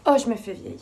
Oh, je me fais vieille.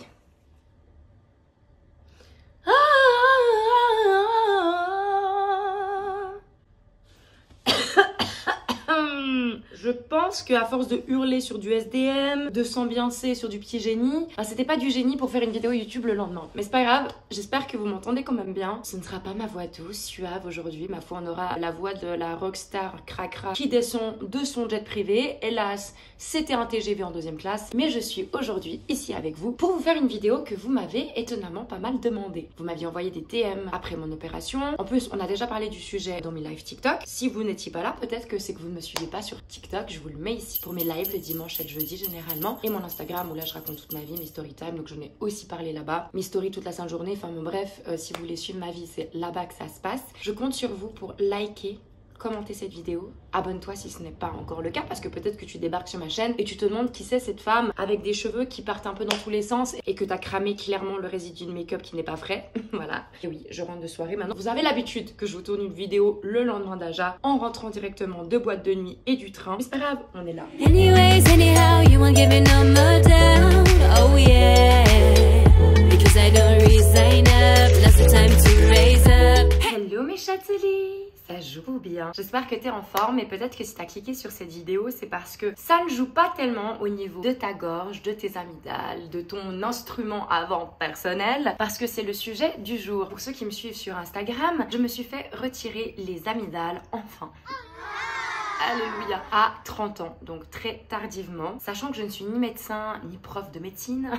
Je pense qu'à force de hurler sur du SDM, de s'ambiancer sur du petit génie, bah, c'était pas du génie pour faire une vidéo YouTube le lendemain. Mais c'est pas grave, j'espère que vous m'entendez quand même bien. Ce ne sera pas ma voix douce, suave aujourd'hui. Ma foi, on aura la voix de la rockstar cracra qui descend de son jet privé. Hélas, c'était un TGV en deuxième classe. Mais je suis aujourd'hui ici avec vous pour vous faire une vidéo que vous m'avez étonnamment pas mal demandé. Vous m'aviez envoyé des DM après mon opération. En plus, on a déjà parlé du sujet dans mes lives TikTok. Si vous n'étiez pas là, peut-être que c'est que vous ne me suivez pas sur TikTok. Je vous le mets ici pour mes lives le dimanche et le jeudi généralement. Et mon Instagram où là je raconte toute ma vie, mes story time. Donc j'en ai aussi parlé là-bas. Mes stories toute la sainte journée. Enfin bon, bref, si vous voulez suivre ma vie, c'est là-bas que ça se passe. Je compte sur vous pour liker, commenter cette vidéo, abonne-toi si ce n'est pas encore le cas parce que peut-être que tu débarques sur ma chaîne et tu te demandes qui c'est cette femme avec des cheveux qui partent un peu dans tous les sens et que t'as cramé clairement le résidu de make-up qui n'est pas frais. Voilà. Et oui, je rentre de soirée maintenant. Vous avez l'habitude que je vous tourne une vidéo le lendemain d'Aja en rentrant directement de boîte de nuit et du train. Mais c'est pas grave, on est là. Anyways, anyhow, you won't give me no more down. Oh yeah, because I don't resign up. Now's the time to raise up. Hello mes châteliers, ça joue bien. J'espère que t'es en forme et peut-être que si t'as cliqué sur cette vidéo, c'est parce que ça ne joue pas tellement au niveau de ta gorge, de tes amygdales, de ton instrument avant personnel, parce que c'est le sujet du jour. Pour ceux qui me suivent sur Instagram, je me suis fait retirer les amygdales enfin. Alléluia, à 30 ans, donc très tardivement. Sachant que je ne suis ni médecin, ni prof de médecine,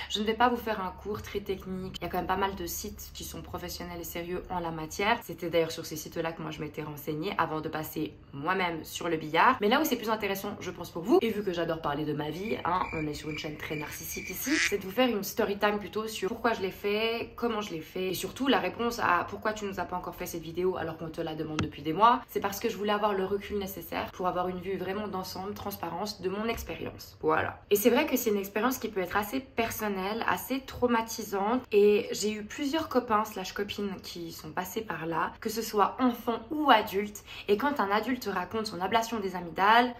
je ne vais pas vous faire un cours très technique. Il y a quand même pas mal de sites qui sont professionnels et sérieux en la matière. C'était d'ailleurs sur ces sites-là que moi je m'étais renseignée avant de passer moi-même sur le billard. Mais là où c'est plus intéressant, je pense pour vous, et vu que j'adore parler de ma vie, hein, on est sur une chaîne très narcissique ici, c'est de vous faire une story time plutôt sur pourquoi je l'ai fait, comment je l'ai fait, et surtout la réponse à pourquoi tu nous as pas encore fait cette vidéo alors qu'on te la demande depuis des mois. C'est parce que je voulais avoir le recul nécessaire pour avoir une vue vraiment d'ensemble, transparence de mon expérience. Voilà. Et c'est vrai que c'est une expérience qui peut être assez personnelle, assez traumatisante. Et j'ai eu plusieurs copains / copines qui sont passés par là, que ce soit enfant ou adulte. Et quand un adulte te raconte son ablation des amygdales,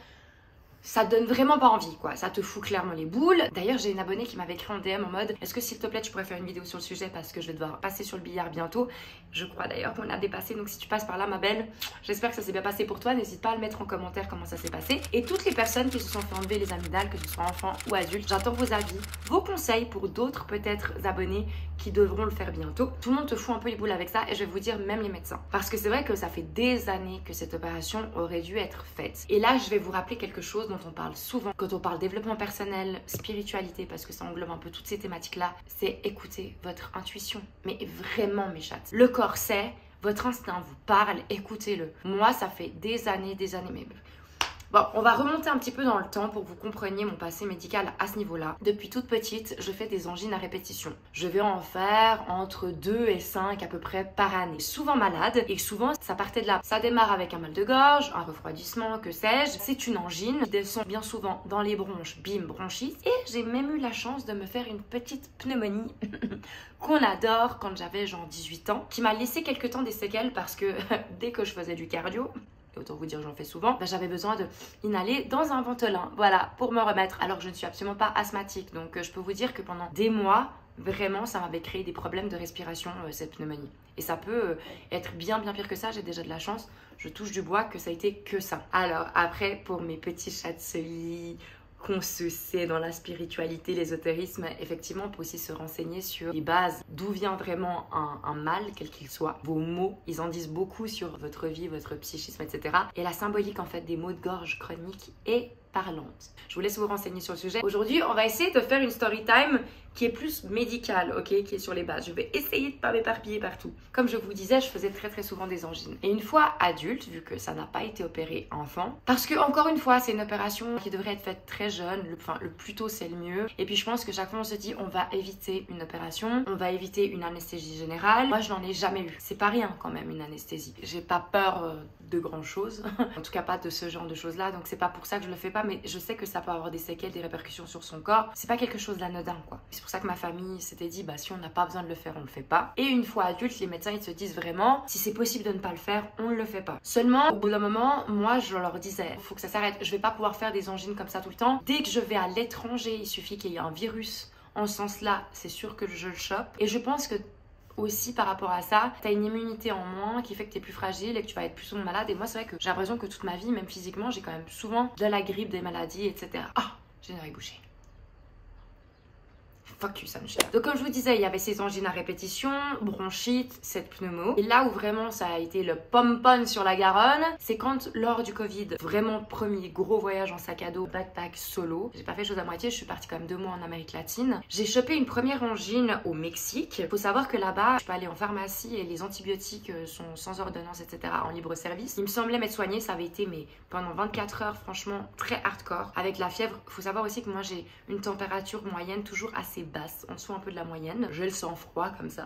ça donne vraiment pas envie quoi, ça te fout clairement les boules. D'ailleurs j'ai une abonnée qui m'avait écrit en DM en mode est-ce que s'il te plaît tu pourrais faire une vidéo sur le sujet parce que je vais devoir passer sur le billard bientôt. Je crois d'ailleurs qu'on a dépassé, donc si tu passes par là ma belle, j'espère que ça s'est bien passé pour toi. N'hésite pas à le mettre en commentaire comment ça s'est passé. Et toutes les personnes qui se sont fait enlever les amygdales, que ce soit enfant ou adulte, j'attends vos avis, vos conseils pour d'autres peut-être abonnés qui devront le faire bientôt. Tout le monde te fout un peu les boules avec ça et je vais vous dire même les médecins. Parce que c'est vrai que ça fait des années que cette opération aurait dû être faite. Et là je vais vous rappeler quelque chose dont on parle souvent quand on parle développement personnel, spiritualité, parce que ça englobe un peu toutes ces thématiques-là, c'est écouter votre intuition. Mais vraiment mes chattes. Le corps sait, votre instinct vous parle, écoutez-le. Moi ça fait des années, mais... Bon, on va remonter un petit peu dans le temps pour que vous compreniez mon passé médical à ce niveau-là. Depuis toute petite, je fais des angines à répétition. Je vais en faire entre 2 et 5 à peu près par année. Souvent malade et souvent ça partait de là. Ça démarre avec un mal de gorge, un refroidissement, que sais-je. C'est une angine qui descend bien souvent dans les bronches, bim, bronchite. Et j'ai même eu la chance de me faire une petite pneumonie qu'on adore quand j'avais genre 18 ans, qui m'a laissé quelques temps des séquelles parce que dès que je faisais du cardio, autant vous dire j'en fais souvent, j'avais besoin de inhaler dans un ventolin, voilà, pour me remettre, alors que je ne suis absolument pas asthmatique. Donc je peux vous dire que pendant des mois, vraiment ça m'avait créé des problèmes de respiration, cette pneumonie. Et ça peut être bien pire que ça, j'ai déjà de la chance, je touche du bois que ça a été que ça. Alors après, pour mes petits châteliers qu'on se sait dans la spiritualité, l'ésotérisme, effectivement on peut aussi se renseigner sur les bases, d'où vient vraiment un mal, quel qu'il soit. Vos mots, ils en disent beaucoup sur votre vie, votre psychisme, etc. Et la symbolique en fait des maux de gorge chroniques est parlante. Je vous laisse vous renseigner sur le sujet. Aujourd'hui, on va essayer de faire une story time qui est plus médicale, ok, qui est sur les bases. Je vais essayer de ne pas m'éparpiller partout. Comme je vous disais, je faisais très souvent des angines. Et une fois adulte, vu que ça n'a pas été opéré enfant, parce que encore une fois, c'est une opération qui devrait être faite très jeune, le plus tôt c'est le mieux. Et puis je pense que chaque fois on se dit, on va éviter une opération, on va éviter une anesthésie générale. Moi, je n'en ai jamais eu. C'est pas rien quand même une anesthésie. J'ai pas peur de grand chose, en tout cas pas de ce genre de choses là, donc c'est pas pour ça que je le fais pas, mais je sais que ça peut avoir des séquelles, des répercussions sur son corps. C'est pas quelque chose d'anodin quoi. C'est pour ça que ma famille s'était dit bah si on n'a pas besoin de le faire, on le fait pas. Et une fois adulte, les médecins ils se disent vraiment si c'est possible de ne pas le faire, on le fait pas. Seulement au bout d'un moment, moi je leur disais faut que ça s'arrête, je vais pas pouvoir faire des angines comme ça tout le temps. Dès que je vais à l'étranger, il suffit qu'il y ait un virus en ce sens-là, c'est sûr que je le chope. Et je pense que aussi par rapport à ça, t'as une immunité en moins qui fait que t'es plus fragile et que tu vas être plus souvent malade. Et moi, c'est vrai que j'ai l'impression que toute ma vie, même physiquement, j'ai quand même souvent de la grippe, des maladies, etc. Ah, j'ai une oreille bouchée. Fuck you, Sunshine. Donc comme je vous disais, il y avait ces angines à répétition, bronchite, cette pneumo. Et là où vraiment ça a été le pom-pom sur la Garonne, c'est quand lors du Covid, vraiment premier gros voyage en sac à dos, backpack solo. J'ai pas fait chose à moitié, je suis partie quand même 2 mois en Amérique latine. J'ai chopé une première angine au Mexique. Faut savoir que là-bas, je peux aller en pharmacie et les antibiotiques sont sans ordonnance, etc. en libre service. Il me semblait m'être soignée, ça avait été mais pendant 24 heures, franchement très hardcore. Avec la fièvre, faut savoir aussi que moi j'ai une température moyenne toujours assez basse, en dessous un peu de la moyenne. J'ai le sang froid comme ça.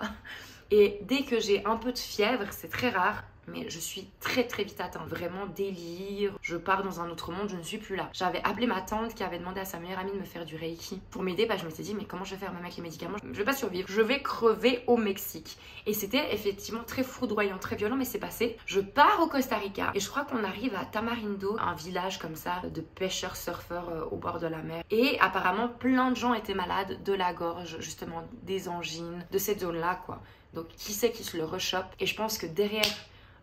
Et dès que j'ai un peu de fièvre, c'est très rare, mais je suis très vite atteinte. Vraiment délire, je pars dans un autre monde, je ne suis plus là. J'avais appelé ma tante qui avait demandé à sa meilleure amie de me faire du Reiki pour m'aider. Je me suis dit mais comment je vais faire même avec les médicaments, je vais pas survivre, je vais crever au Mexique. Et c'était effectivement très foudroyant, très violent, mais c'est passé. Je pars au Costa Rica et je crois qu'on arrive à Tamarindo, un village comme ça de pêcheurs surfeurs au bord de la mer. Et apparemment plein de gens étaient malades de la gorge, justement des angines, de cette zone là quoi. Donc qui sait qui se le rechoppe. Et je pense que derrière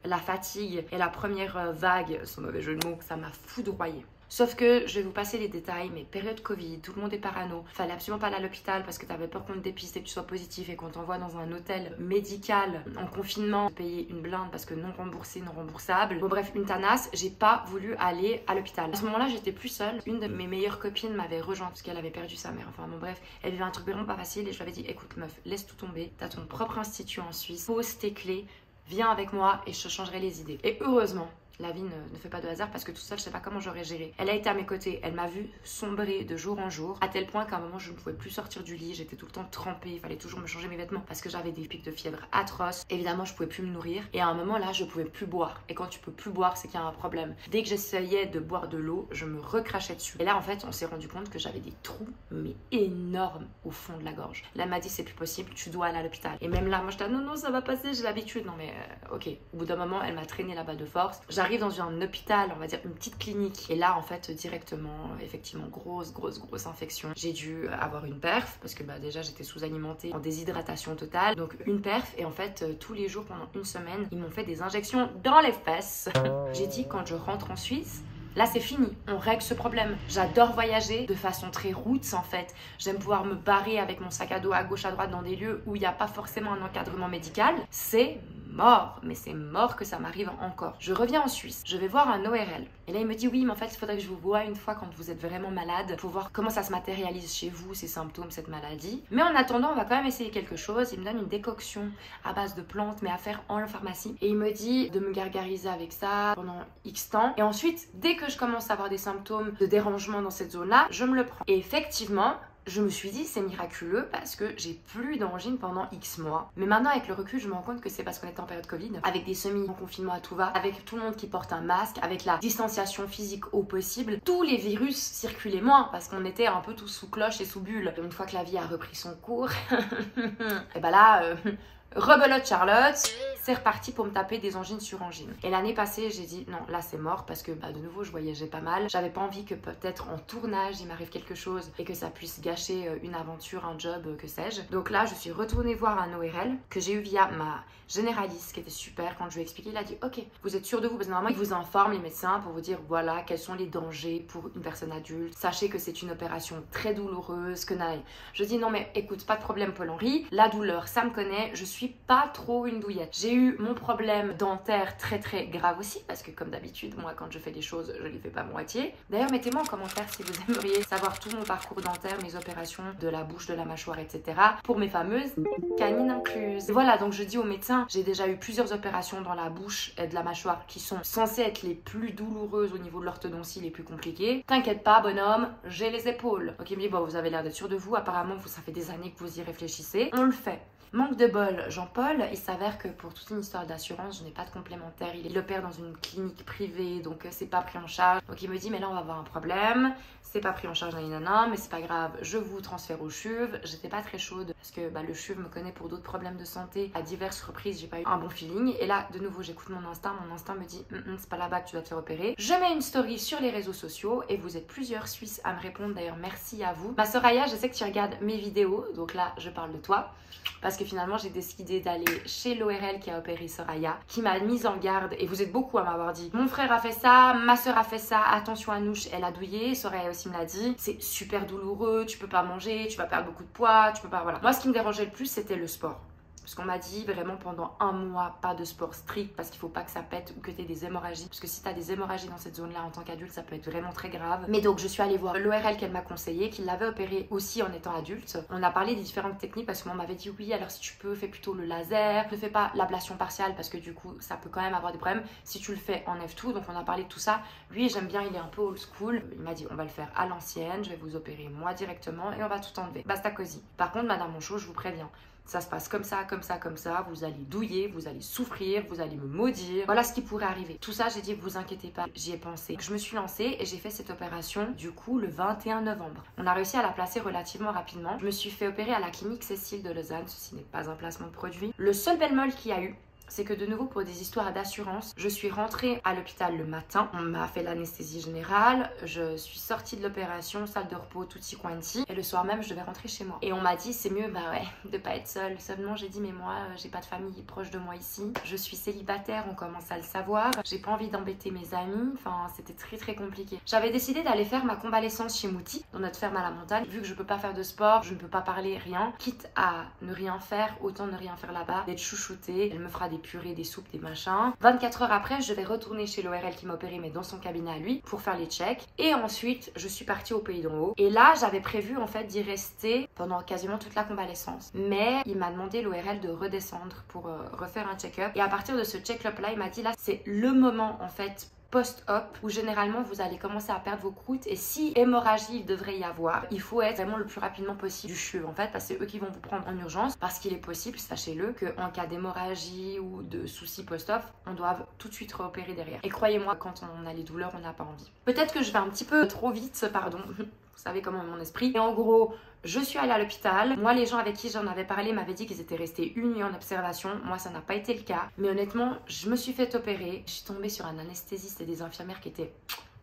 la fatigue et la première vague, sans mauvais jeu de mots, ça m'a foudroyée. Sauf que, je vais vous passer les détails, mais période Covid, tout le monde est parano. Fallait absolument pas aller à l'hôpital parce que t'avais peur qu'on te dépiste et que tu sois positif et qu'on t'envoie dans un hôtel médical en confinement, payer une blinde parce que non remboursé, non remboursable. Bon bref, une tanasse, j'ai pas voulu aller à l'hôpital. À ce moment-là, j'étais plus seule. Une de mes meilleures copines m'avait rejointe parce qu'elle avait perdu sa mère. Enfin bon bref, elle vivait un truc vraiment pas facile et je lui avais dit, écoute meuf, laisse tout tomber. T'as ton propre institut en Suisse, pose tes clés, viens avec moi et je te changerai les idées. Et heureusement, la vie ne fait pas de hasard parce que tout seul, je sais pas comment j'aurais géré. Elle a été à mes côtés, elle m'a vu sombrer de jour en jour, à tel point qu'à un moment, je ne pouvais plus sortir du lit, j'étais tout le temps trempée, il fallait toujours me changer mes vêtements parce que j'avais des pics de fièvre atroces. Évidemment, je pouvais plus me nourrir et à un moment là, je pouvais plus boire. Et quand tu peux plus boire, c'est qu'il y a un problème. Dès que j'essayais de boire de l'eau, je me recrachais dessus. Et là, en fait, on s'est rendu compte que j'avais des trous, mais énormes au fond de la gorge. Là, elle m'a dit, c'est plus possible, tu dois aller à l'hôpital. Et même là, moi, j'étais, non, ça va passer, j'ai l'habitude. Non, mais ok. Au bout d'un moment, elle m'a traîné là-bas de force. J'arrive dans un hôpital, on va dire une petite clinique. Et là, en fait, directement, effectivement, grosse infection. J'ai dû avoir une perf parce que déjà, j'étais sous-alimentée en déshydratation totale. Donc, une perf. Et en fait, tous les jours, pendant une semaine, ils m'ont fait des injections dans les fesses. J'ai dit, quand je rentre en Suisse, là c'est fini, on règle ce problème. J'adore voyager de façon très roots en fait. J'aime pouvoir me barrer avec mon sac à dos à gauche à droite dans des lieux où il n'y a pas forcément un encadrement médical. C'est mort, mais c'est mort que ça m'arrive encore. Je reviens en Suisse, je vais voir un ORL. Et là il me dit oui mais en fait il faudrait que je vous voie une fois quand vous êtes vraiment malade pour voir comment ça se matérialise chez vous, ces symptômes, cette maladie. Mais en attendant on va quand même essayer quelque chose. Il me donne une décoction à base de plantes mais à faire en pharmacie. Et il me dit de me gargariser avec ça pendant X temps. Et ensuite dès que je commence à avoir des symptômes de dérangement dans cette zone là, je me le prends. Et effectivement je me suis dit c'est miraculeux parce que j'ai plus d'angine pendant X mois. Mais maintenant avec le recul je me rends compte que c'est parce qu'on était en période Covid, avec des semi-confinements à tout va, avec tout le monde qui porte un masque, avec la distanciation physique au possible. Tous les virus circulaient moins parce qu'on était un peu tous sous cloche et sous bulle. Une fois que la vie a repris son cours, et bah là... rebelote Charlotte, c'est reparti pour me taper des angines sur angines. Et l'année passée, j'ai dit non, là c'est mort parce que de nouveau je voyageais pas mal. J'avais pas envie que peut-être en tournage il m'arrive quelque chose et que ça puisse gâcher une aventure, un job, que sais-je. Donc là, je suis retournée voir un ORL que j'ai eu via ma généraliste qui était super. Quand je lui ai expliqué, il a dit ok, vous êtes sûr de vous parce que normalement ils vous informent les médecins pour vous dire voilà quels sont les dangers pour une personne adulte. Sachez que c'est une opération très douloureuse, que naï. Je dis non mais écoute, pas de problème Paul-Henri, la douleur ça me connaît, je suis pas trop une douillette. J'ai eu mon problème dentaire très grave aussi parce que comme d'habitude moi quand je fais des choses je les fais pas à moitié. D'ailleurs mettez-moi en commentaire si vous aimeriez savoir tout mon parcours dentaire, mes opérations de la bouche, de la mâchoire etc. pour mes fameuses canines incluses. Et voilà, donc je dis aux médecins, j'ai déjà eu plusieurs opérations dans la bouche et de la mâchoire qui sont censées être les plus douloureuses au niveau de l'orthodontie, les plus compliquées. T'inquiète pas bonhomme, j'ai les épaules. Donc il me dit bon vous avez l'air d'être sûr de vous, apparemment ça fait des années que vous y réfléchissez, on le fait. Manque de bol, Jean-Paul, il s'avère que pour toute une histoire d'assurance, je n'ai pas de complémentaire. Il opère dans une clinique privée, donc c'est pas pris en charge. Donc il me dit, mais là on va avoir un problème, c'est pas pris en charge, nanana, mais c'est pas grave, je vous transfère au CHUV. J'étais pas très chaude parce que le CHUV me connaît pour d'autres problèmes de santé. À diverses reprises, j'ai pas eu un bon feeling. Et là, de nouveau, j'écoute mon instinct me dit, c'est pas là-bas que tu dois te faire opérer. Je mets une story sur les réseaux sociaux et vous êtes plusieurs Suisses à me répondre. D'ailleurs, merci à vous. Ma sœur Aya, je sais que tu regardes mes vidéos, donc là, je parle de toi. Parce que finalement, j'ai décidé d'aller chez l'ORL qui a opéré Soraya, qui m'a mise en garde. Et vous êtes beaucoup à m'avoir dit, mon frère a fait ça, ma soeur a fait ça, attention à Nouche, elle a douillé. Soraya aussi me l'a dit, c'est super douloureux, tu peux pas manger, tu vas perdre beaucoup de poids, tu peux pas, voilà. Moi, ce qui me dérangeait le plus, c'était le sport. Parce qu'on m'a dit vraiment pendant un mois, pas de sport strict parce qu'il faut pas que ça pète ou que tu aies des hémorragies. Parce que si tu as des hémorragies dans cette zone-là en tant qu'adulte, ça peut être vraiment très grave. Mais donc je suis allée voir l'ORL qu'elle m'a conseillé, qui l'avait opéré aussi en étant adulte. On a parlé des différentes techniques parce qu'on m'avait dit oui, alors si tu peux, fais plutôt le laser. Ne fais pas l'ablation partiale parce que du coup, ça peut quand même avoir des problèmes. Si tu le fais, enlève tout. Donc on a parlé de tout ça. Lui, j'aime bien, il est un peu old school. Il m'a dit on va le faire à l'ancienne, je vais vous opérer moi directement et on va tout enlever. Basta cosy. Par contre, Madame Monchot, je vous préviens. Ça se passe comme ça, comme ça, comme ça. Vous allez douiller, vous allez souffrir, vous allez me maudire. Voilà ce qui pourrait arriver. Tout ça, j'ai dit, vous inquiétez pas, j'y ai pensé. Je me suis lancée et j'ai fait cette opération, du coup, le 21 novembre. On a réussi à la placer relativement rapidement. Je me suis fait opérer à la clinique Cécile de Lausanne. Ceci n'est pas un placement de produit. Le seul bémol qu'il y a eu, c'est que de nouveau pour des histoires d'assurance, je suis rentrée à l'hôpital le matin, on m'a fait l'anesthésie générale, je suis sortie de l'opération, salle de repos, tutti quanti, et le soir même je devais rentrer chez moi. Et on m'a dit c'est mieux de pas être seule. Seulement j'ai dit mais moi j'ai pas de famille proche de moi ici, je suis célibataire, on commence à le savoir, j'ai pas envie d'embêter mes amis, enfin c'était très compliqué. J'avais décidé d'aller faire ma convalescence chez Mouti, dans notre ferme à la montagne, vu que je peux pas faire de sport, je ne peux pas parler, rien, quitte à ne rien faire, autant ne rien faire là-bas, d'être chouchoutée, elle me fera des purées, des soupes, des machins. 24 heures après, je vais retourner chez l'ORL qui m'a opéré, mais dans son cabinet à lui, pour faire les checks. Et ensuite, je suis partie au Pays d'en Haut. Et là, j'avais prévu en fait d'y rester pendant quasiment toute la convalescence. Mais il m'a demandé l'ORL de redescendre pour refaire un check-up. Et à partir de ce check-up là, il m'a dit là, c'est le moment en fait post-op où généralement vous allez commencer à perdre vos croûtes et si hémorragie il devrait y avoir, il faut être vraiment le plus rapidement possible du CHUV en fait parce que c'est eux qui vont vous prendre en urgence parce qu'il est possible, sachez-le, qu'en cas d'hémorragie ou de soucis post-op, on doit tout de suite réopérer derrière. Et croyez-moi, quand on a les douleurs, on n'a pas envie. Peut-être que je vais un petit peu trop vite, pardon. Vous savez comment est mon esprit. Et en gros, je suis allée à l'hôpital. Moi, les gens avec qui j'en avais parlé m'avaient dit qu'ils étaient restés une nuit en observation. Moi, ça n'a pas été le cas. Mais honnêtement, je me suis fait opérer. Je suis tombée sur un anesthésiste et des infirmières qui étaient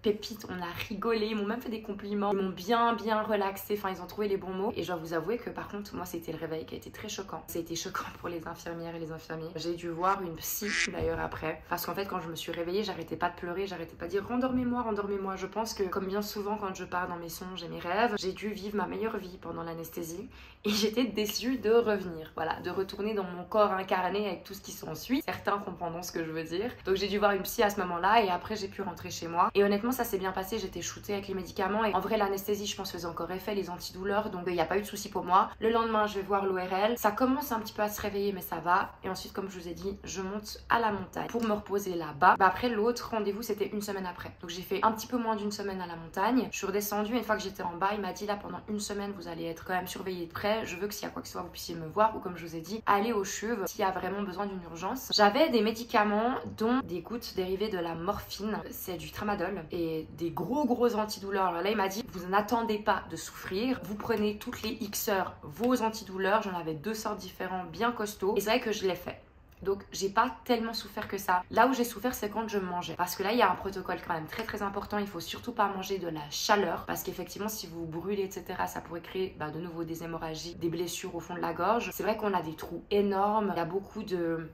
pépites. On a rigolé, ils m'ont même fait des compliments. Ils m'ont bien relaxé. Enfin, ils ont trouvé les bons mots. Et je dois vous avouer que par contre, moi, c'était le réveil qui a été très choquant. Ça a été choquant pour les infirmières et les infirmiers. J'ai dû voir une psy d'ailleurs après. Parce qu'en fait, quand je me suis réveillée, j'arrêtais pas de pleurer. J'arrêtais pas de dire rendormez-moi, rendormez-moi. Je pense que, comme bien souvent quand je pars dans mes songes et mes rêves, j'ai dû vivre ma meilleure vie pendant l'anesthésie. Et j'étais déçue de revenir. Voilà, de retourner dans mon corps incarné avec tout ce qui s'ensuit. Certains comprendront ce que je veux dire. Donc j'ai dû voir une psy à ce moment-là. Et après, j'ai pu rentrer chez moi. Et honnêtement, ça s'est bien passé. J'étais shootée avec les médicaments. Et en vrai, l'anesthésie, je pense, faisait encore effet, les antidouleurs. Donc il n'y a pas eu de souci pour moi. Le lendemain, je vais voir l'ORL. Ça commence un petit peu à se réveiller, mais ça va. Et ensuite, comme je vous ai dit, je monte à la montagne pour me reposer là-bas. Après, l'autre rendez-vous, c'était une semaine après. Donc j'ai fait un petit peu moins d'une semaine à la montagne. Je suis redescendue. Une fois que j'étais en bas, il m'a dit là, pendant une semaine, vous allez être quand même surveillé de près. Je veux que s'il y a quoi que ce soit, vous puissiez me voir. Ou comme je vous ai dit, aller au CHUV s'il y a vraiment besoin d'une urgence. J'avais des médicaments, dont des gouttes dérivées de la morphine. C'est du tramadol. Et des gros antidouleurs. Alors là, il m'a dit, vous n'attendez pas de souffrir. Vous prenez toutes les X heures vos antidouleurs. J'en avais 2 sortes différents, bien costauds. Et c'est vrai que je l'ai fait. Donc j'ai pas tellement souffert que ça. Là où j'ai souffert, c'est quand je mangeais. Parce que là, il y a un protocole quand même très important. Il faut surtout pas manger de la chaleur. Parce qu'effectivement, si vous brûlez, etc., ça pourrait créer de nouveau des hémorragies, des blessures au fond de la gorge. C'est vrai qu'on a des trous énormes. Il y a beaucoup de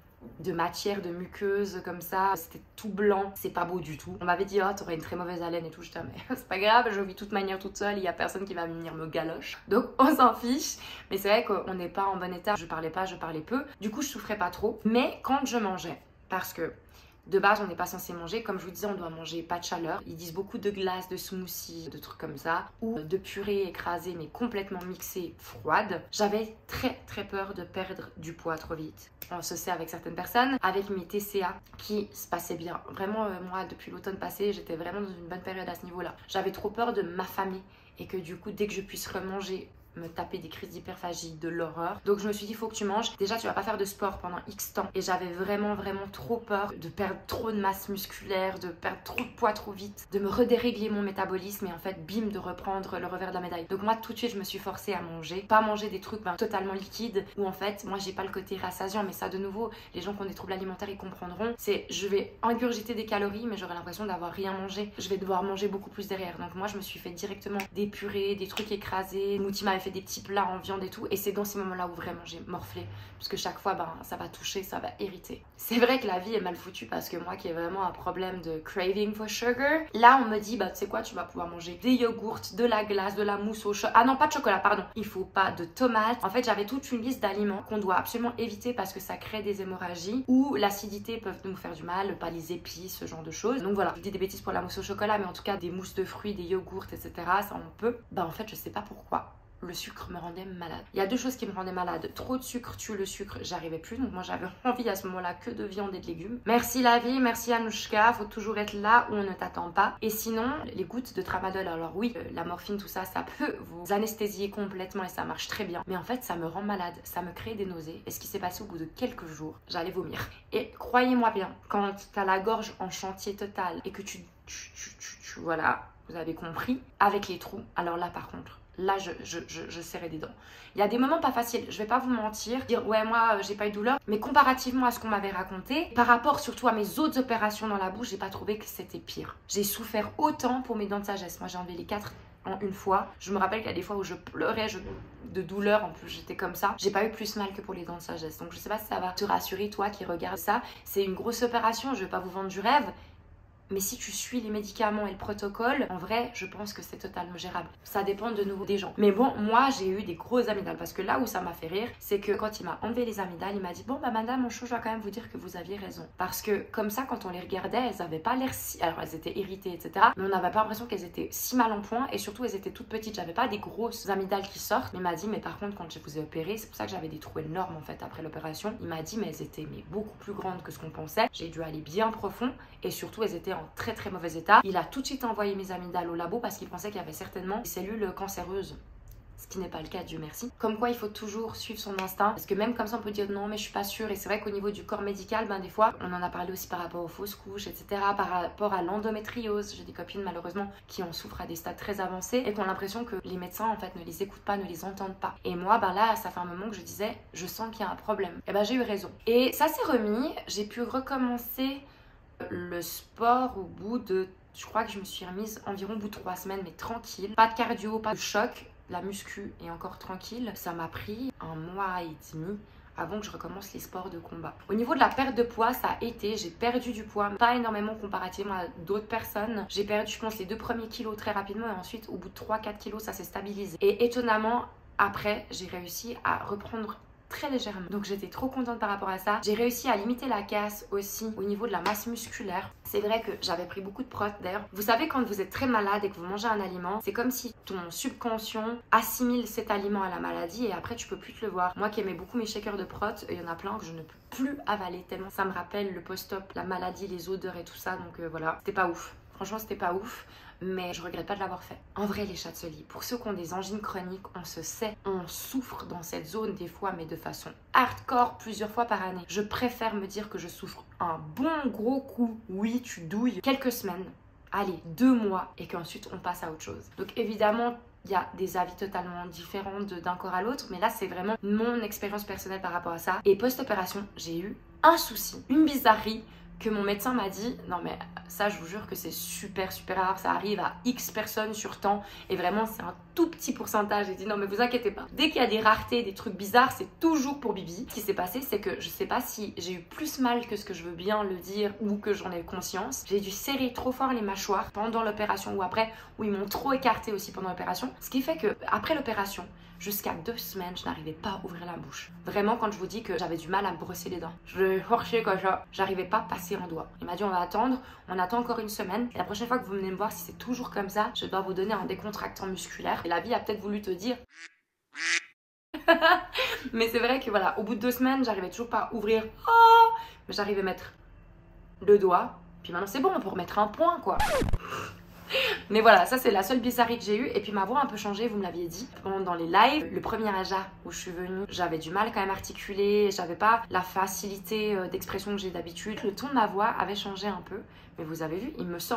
matière, de muqueuse comme ça, c'était tout blanc, c'est pas beau du tout. On m'avait dit oh t'aurais une très mauvaise haleine et tout, je disais mais c'est pas grave, je vis de toute manière toute seule, il y a personne qui va venir me galoche, donc on s'en fiche. Mais c'est vrai qu'on n'est pas en bon état, je parlais peu, du coup je souffrais pas trop. Mais quand je mangeais, parce que de base, on n'est pas censé manger. Comme je vous disais, on doit manger pas de chaleur. Ils disent beaucoup de glace, de smoothie, de trucs comme ça. Ou de purée écrasée, mais complètement mixée, froide. J'avais très peur de perdre du poids trop vite. On se sait avec certaines personnes. Avec mes TCA, qui se passaient bien. Vraiment, moi, depuis l'automne passé, j'étais vraiment dans une bonne période à ce niveau-là. J'avais trop peur de m'affamer. Et que du coup, dès que je puisse remanger me taper des crises d'hyperphagie, de l'horreur. Donc je me suis dit, il faut que tu manges. Déjà, tu vas pas faire de sport pendant X temps. Et j'avais vraiment trop peur de perdre trop de masse musculaire, de perdre trop de poids trop vite, de me redérégler mon métabolisme et en fait, bim, de reprendre le revers de la médaille. Donc moi, tout de suite, je me suis forcée à manger. Pas manger des trucs totalement liquides où en fait, moi, j'ai pas le côté rassasiant. Mais ça, de nouveau, les gens qui ont des troubles alimentaires, ils comprendront. C'est, je vais ingurgiter des calories, mais j'aurai l'impression d'avoir rien mangé. Je vais devoir manger beaucoup plus derrière. Donc moi, je me suis fait directement des purées, des trucs écrasés. Mouti m'avait fait des petits plats en viande et tout, et c'est dans ces moments là où vraiment j'ai morflé, parce que chaque fois ça va toucher, ça va irriter. C'est vrai que la vie est mal foutue, parce que moi qui ai vraiment un problème de craving for sugar, là on me dit tu sais quoi, tu vas pouvoir manger des yogourts, de la glace, de la mousse au chocolat, ah non pas de chocolat pardon, il faut pas de tomates. En fait j'avais toute une liste d'aliments qu'on doit absolument éviter parce que ça crée des hémorragies ou l'acidité peut nous faire du mal, pas les épices, ce genre de choses. Donc voilà, je dis des bêtises pour la mousse au chocolat, mais en tout cas des mousses de fruits, des yogourts, etc. ça on peut. En fait je sais pas pourquoi le sucre me rendait malade. Il y a deux choses qui me rendaient malade. Trop de sucre tue le sucre, j'arrivais plus. Donc moi j'avais envie à ce moment-là que de viande et de légumes. Merci la vie, merci Anouchka, faut toujours être là où on ne t'attend pas. Et sinon, les gouttes de tramadol, alors oui, la morphine, tout ça, ça peut vous anesthésier complètement et ça marche très bien. Mais en fait, ça me rend malade, ça me crée des nausées. Et ce qui s'est passé au bout de quelques jours, j'allais vomir. Et croyez-moi bien, quand t'as la gorge en chantier total et que voilà, vous avez compris, avec les trous, alors là par contre, là je serrais des dents. Il y a des moments pas faciles, je vais pas vous mentir, dire ouais moi j'ai pas eu de douleur, mais comparativement à ce qu'on m'avait raconté, par rapport surtout à mes autres opérations dans la bouche, j'ai pas trouvé que c'était pire. J'ai souffert autant pour mes dents de sagesse. Moi j'ai enlevé les 4 en une fois. Je me rappelle qu'il y a des fois où je pleurais de douleur, en plus j'étais comme ça. J'ai pas eu plus mal que pour les dents de sagesse. Donc je sais pas si ça va te rassurer toi qui regardes ça. C'est une grosse opération, je vais pas vous vendre du rêve. Mais si tu suis les médicaments et le protocole, en vrai, je pense que c'est totalement gérable. Ça dépend de nouveau des gens. Mais bon, moi, j'ai eu des grosses amygdales. Parce que là où ça m'a fait rire, c'est que quand il m'a enlevé les amygdales, il m'a dit « Bon, madame, mon chou, je dois quand même vous dire que vous aviez raison. » Parce que comme ça, quand on les regardait, elles avaient pas l'air si... Alors, elles étaient irritées, etc. Mais on n'avait pas l'impression qu'elles étaient si mal en point. Et surtout, elles étaient toutes petites. J'avais pas des grosses amygdales qui sortent. Mais il m'a dit « Mais par contre, quand je vous ai opéré, c'est pour ça que j'avais des trous énormes, en fait, après l'opération. » Il m'a dit « Mais elles étaient beaucoup plus grandes que ce qu'on pensait. J'ai dû aller bien profond. Et surtout, elles étaient en très mauvais état. Il a tout de suite envoyé mes amygdales au labo parce qu'il pensait qu'il y avait certainement des cellules cancéreuses. Ce qui n'est pas le cas, Dieu merci. Comme quoi, il faut toujours suivre son instinct. Parce que même comme ça, on peut dire non, mais je suis pas sûre. Et c'est vrai qu'au niveau du corps médical, des fois, on en a parlé aussi par rapport aux fausses couches, etc. Par rapport à l'endométriose. J'ai des copines, malheureusement, qui en souffrent à des stades très avancés et qui ont l'impression que les médecins, en fait, ne les écoutent pas, ne les entendent pas. Et moi, là, ça fait un moment que je disais, je sens qu'il y a un problème. Et j'ai eu raison. Et ça s'est remis. J'ai pu recommencer le sport au bout de... Je crois que je me suis remise environ au bout de 3 semaines, mais tranquille. Pas de cardio, pas de choc. La muscu est encore tranquille. Ça m'a pris 1 mois et demi avant que je recommence les sports de combat. Au niveau de la perte de poids, ça a été, j'ai perdu du poids, pas énormément comparativement à d'autres personnes. J'ai perdu, je pense, les 2 premiers kilos très rapidement et ensuite, au bout de 3-4 kilos, ça s'est stabilisé. Et étonnamment, après, j'ai réussi à reprendre très légèrement. Donc j'étais trop contente par rapport à ça. J'ai réussi à limiter la casse aussi au niveau de la masse musculaire. C'est vrai que j'avais pris beaucoup de prot. D'ailleurs, vous savez quand vous êtes très malade et que vous mangez un aliment, c'est comme si ton subconscient assimile cet aliment à la maladie et après tu peux plus te le voir. Moi qui aimais beaucoup mes shakers de prot, il y en a plein que je ne peux plus avaler tellement ça me rappelle le post-op, la maladie, les odeurs et tout ça. Donc voilà, c'était pas ouf. Franchement, c'était pas ouf, mais je regrette pas de l'avoir fait. En vrai, les chats de ce lit, pour ceux qui ont des angines chroniques, on se sait, on souffre dans cette zone des fois, mais de façon hardcore plusieurs fois par année. Je préfère me dire que je souffre un bon gros coup. Oui, tu douilles quelques semaines, allez, 2 mois, et qu'ensuite on passe à autre chose. Donc évidemment, il y a des avis totalement différents d'un corps à l'autre, mais là, c'est vraiment mon expérience personnelle par rapport à ça. Et post-opération, j'ai eu un souci, une bizarrerie, que mon médecin m'a dit, non mais ça je vous jure que c'est super rare, ça arrive à X personnes sur temps et vraiment c'est un tout petit pourcentage. J'ai dit non mais vous inquiétez pas, dès qu'il y a des raretés, des trucs bizarres, c'est toujours pour Bibi. Ce qui s'est passé c'est que je sais pas si j'ai eu plus mal que ce que je veux bien le dire ou que j'en ai conscience. J'ai dû serrer trop fort les mâchoires pendant l'opération ou après, ou ils m'ont trop écarté aussi pendant l'opération. Ce qui fait que après l'opération, jusqu'à 2 semaines, je n'arrivais pas à ouvrir la bouche. Vraiment, quand je vous dis que j'avais du mal à me brosser les dents. Je forchais quoi, j'arrivais pas à passer un doigt. Il m'a dit on va attendre, on attend encore 1 semaine. Et la prochaine fois que vous venez me voir, si c'est toujours comme ça, je dois vous donner un décontractant musculaire. Et la vie a peut-être voulu te dire... Mais c'est vrai que voilà, au bout de 2 semaines, j'arrivais toujours pas à ouvrir. Oh, mais j'arrivais à mettre le doigt. Puis maintenant c'est bon, on peut remettre un point quoi. Mais voilà, ça c'est la seule bizarrerie que j'ai eue. Et puis ma voix a un peu changé, vous me l'aviez dit. Dans les lives, le premier Aja où je suis venue, j'avais du mal quand même à articuler, j'avais pas la facilité d'expression que j'ai d'habitude. Le ton de ma voix avait changé un peu, mais vous avez vu, il me sent.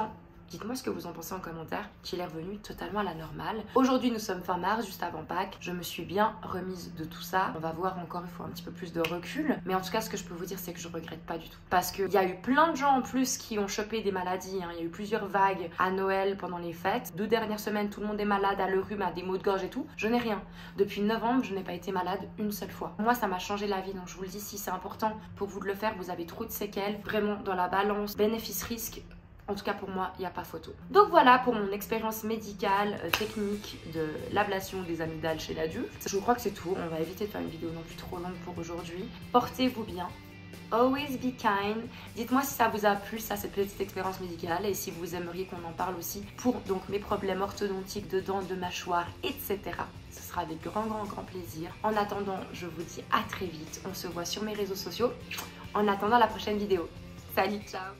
Dites-moi ce que vous en pensez en commentaire, qu'il est revenu totalement à la normale. Aujourd'hui, nous sommes fin mars, juste avant Pâques. Je me suis bien remise de tout ça. On va voir encore, il faut un petit peu plus de recul. Mais en tout cas, ce que je peux vous dire, c'est que je regrette pas du tout. Parce qu'il y a eu plein de gens en plus qui ont chopé des maladies. Il y a eu plusieurs vagues à Noël pendant les fêtes. 2 dernières semaines, tout le monde est malade, a le rhume, a des maux de gorge et tout. Je n'ai rien. Depuis novembre, je n'ai pas été malade une seule fois. Moi, ça m'a changé la vie. Donc, je vous le dis, si c'est important pour vous de le faire, vous avez trop de séquelles. Vraiment, dans la balance, bénéfice-risque, en tout cas pour moi, il n'y a pas photo. Donc voilà pour mon expérience médicale, technique de l'ablation des amygdales chez l'adulte. Je crois que c'est tout. On va éviter de faire une vidéo non plus trop longue pour aujourd'hui. Portez-vous bien. Always be kind. Dites-moi si ça vous a plu, ça, cette petite expérience médicale, et si vous aimeriez qu'on en parle aussi pour donc mes problèmes orthodontiques de dents, de mâchoire, etc. Ce sera avec grand plaisir. En attendant, je vous dis à très vite. On se voit sur mes réseaux sociaux. En attendant la prochaine vidéo. Salut, ciao.